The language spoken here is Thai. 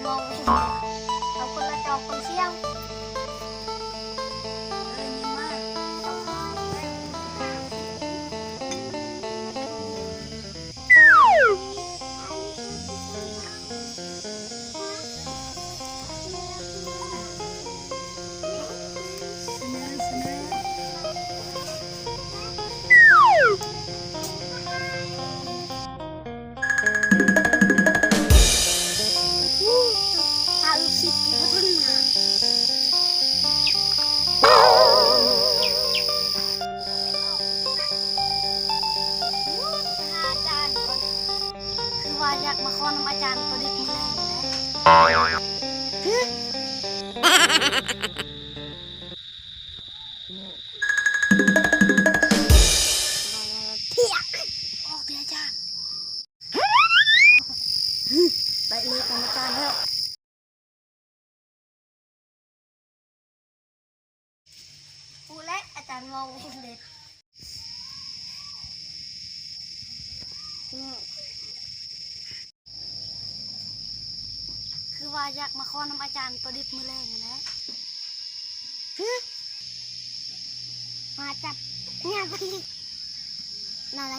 งงเอาคนละจอกคนเชี่ยวนี่มากสิบกิโลต้นมาอาจารย์คือว่าอยากมาขอนำอาจารย์ตัวเด็กมาเลยนะเพี้ยออกเลยอาจารย์ได้เลยกันอาจารย์แล้วกูและอาจารย์งงเลยคือว่าอยากมาขอนำอาจารย์ตัวเด็กมือแรงนะมาจับงานไปอะไร